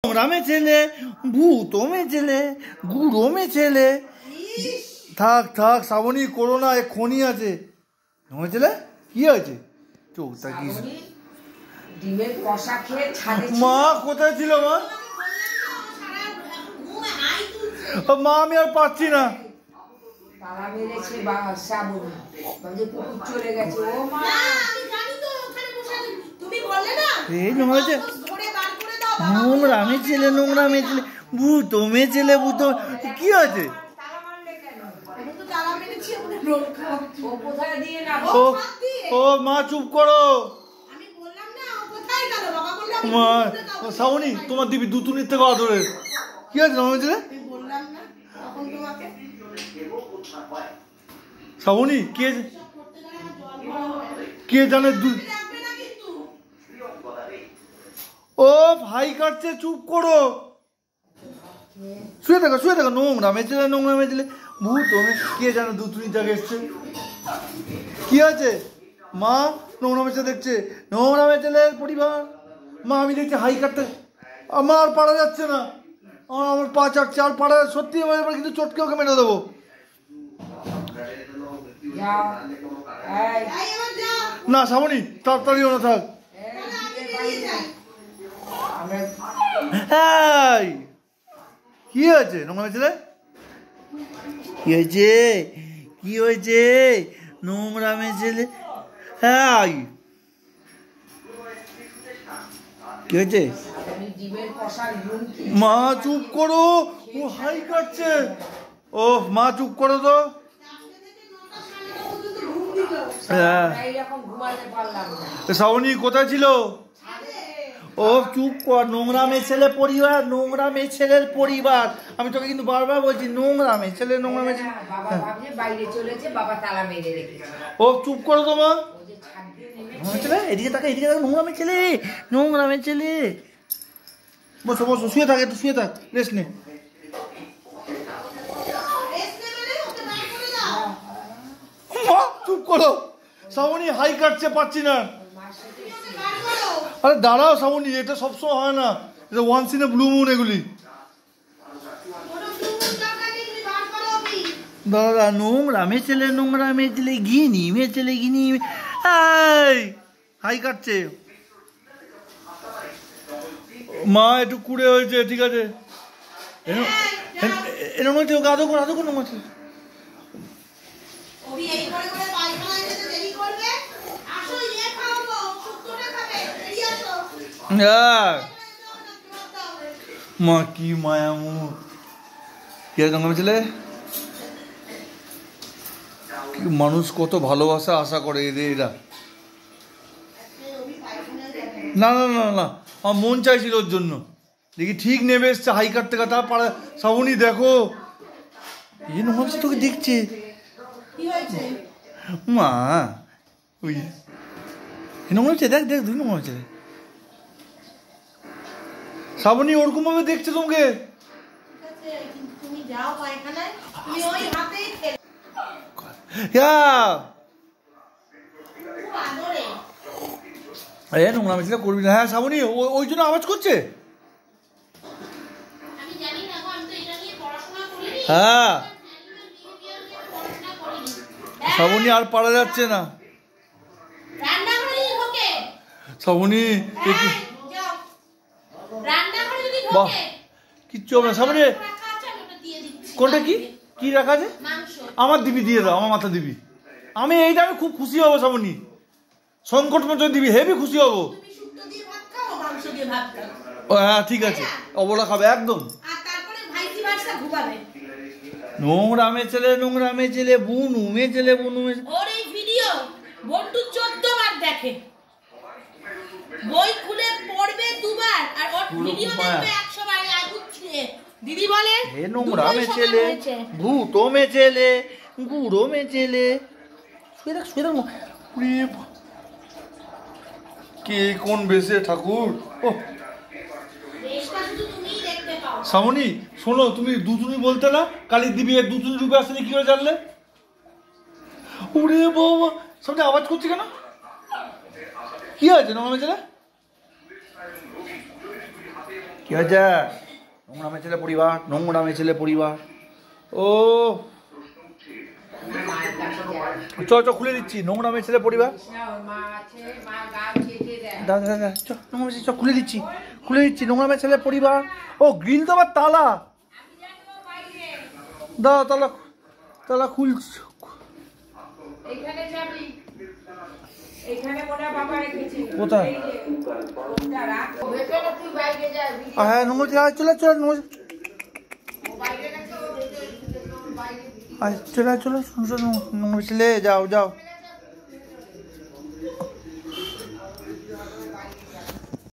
রামে ছেলে, ভূতো মে ছেলে, গুঁড়ো মে ছেলে। থাক থাক শ্রাবণী, করো না, এক্ষুনি আছে। তোমার ছেলে কি আছে? চোখটা কি মা কোথায় ছিল? মা আমি আর পাচ্ছি না। নোংরা মেয়ে ছেলে, নোংরা মেয়ে ছেলে, ভূতো মেয়ে ছেলে, ভূতো। কি আছে? ও মা চুপ করো। শ্রাবণী তোমার দিবি দুতুনির থেকে আদরের। কি আছে নোংরা ছেলে? শ্রাবণী কে জানে? ও ভাই কাটছে, চুপ করো। শুয়ে থাকো শুয়ে থাকো। নোংরা মেয়ে ছেলে, নোংরা মেয়ে ছেলে, ভূত। কে জানে দুতুনির জায়গায় এসছে। কি আছে? মা নোংরা মেয়ে ছেলে দেখছে, নোংরা মেয়ে ছেলের পরিবার। মা আমি দেখছি হাই কাটতে, আমার পারা যাচ্ছে না, আমার পা চাটছে আর পারা সত্যি। এবার কিন্তু চটকে ওকে মেরে দেবো। না শ্রাবণী তাড়াতাড়ি না, থাক। কি হয়েছে নোংরা ছেলে? কি হয়েছে? কি হয়েছে নোংরা মেয়ে ছেলে? হ্যাঁ কি হয়েছে? মা চুপ করো, ও হাই কাটছে। ও মা চুপ করো তো। শ্রাবণী কোথায় ছিল? ও চুপ কর। নোংরা মেয়ে ছেলে পরিবার, নোংরা মেয়ে ছেলের পরিবার। আমি তোকে কিন্তু বারবার বলছি নোংরা মেয়ে ছেলে, নোংরা মেয়ে ছেলে। ও চুপ করো তো মা। এদিকে তাকা, এদিকে তাকা। নোংরা মেয়ে ছেলে, নোংরা মেয়ে ছেলে। বসো বসো, শুয়ে থাক, একটু শুয়ে থাক, রেস্ট নে। চুপ করো। শ্রাবণী হাই কাটছে, পাচ্ছি না। আরে দাঁড়াও শ্রাবণী, এটা সবসময় হয় না, এটা once in a blue moon এগুলি। দাদা নোংরা মেয়ে ছেলে, নোংরা মেয়ে ছেলে, ঘিনি মেয়ে ছেলে, ঘিনি। হাই কাটছে। মা একটু কুড়ে হয়েছে, ঠিক আছে। এরকম হচ্ছে ওকে আদৌ করে, আদৌ করে নোংরা ছেলে। মা কি মায়া মুখ। কে নোংরা ছেলে? মানুষ কত ভালোবাসা আশা করে এরা। না না না না, আমার মন চাইছিল ওর জন্য। দেখি ঠিক নেমে এসছে হাই কাটতে কাটা পাড়া। শ্রাবণী দেখো, এই নোংরা তোকে দেখছে। মা ওই নোংরা হচ্ছে, দেখ দেখ, দুই নোংরা হচ্ছে। শ্রাবণী ওরকম ভাবে দেখছে তোমাকে। নোংরা মেয়েছিলা করবি না। হ্যাঁ শ্রাবণী ওই জন্য আওয়াজ করছে। হ্যাঁ শ্রাবণী আর পারা যাচ্ছে না। শ্রাবণী বাহ, কিচ্ছু হবে না শ্রাবণী। কোনটা কি কি রাখা আছে? আমার দিবি, দিয়ে দাও, আমার মাথা দিবি। আমি এইটা আমি খুব খুশি হবো শ্রাবণী। সংকট মোচন দিবি, হেবি খুশি হবো। হ্যাঁ ঠিক আছে, অবলা খাবে একদম। নোংরা মেয়ে ছেলে, নোংরা মেয়ে ছেলে, বুনু মেয়ে ছেলে, বুনু মেয়ে ছেলে। ওর এই ভিডিও বন্টু 14 বার দেখে, বই খুলে পড়বে 2 বার, আর ওর ভিডিও দেখবে 100 বার। দিদি বলে হে নোংরা মেয়ে ছেলে, ভূতো মেয়ে ছেলে, গুঁড়ো মেয়ে ছেলে। শুয়ে থাক, শুয়ে থাক। কে কোন বেশে ঠাকুর? ও শ্রাবণী শোনো, তুমি দুতুনি বলতে না, কালী দিবি এর দুতুনি রূপে আসেনি, কি করে জানলে? ওরে বাবা, সামনে আওয়াজ করছে কেন? কি হয়েছে নোংরা মেয়ে ছেলে? কি হয়েছে? নোংরামে ছেলে পরিবার, নোংরামে ছেলে পরিবার। ও চ চ খুলে দিচ্ছি, নোংরামে ছেলে পরিবার। দাদা দাদা চ, নোংরামে চ, খুলে দিচ্ছি, খুলে দিচ্ছি, নোংরামে ছেলে পরিবার। ও গ্রিল তো আবার তালা। দাদা তালা, তালা খুলছি। এইখানে যাবি, এইখানে মনে হয় বাবা রেখেছে। কোথায়? ওটা রাখ, ভেতরে তুই বাইরে যাবি। হ্যাঁ নোংরা চলে চলে নোংরা। বাইরে রাখো, ভেতরে বাইরে। চলে চলে, নোংরা ছেলে যাও যাও।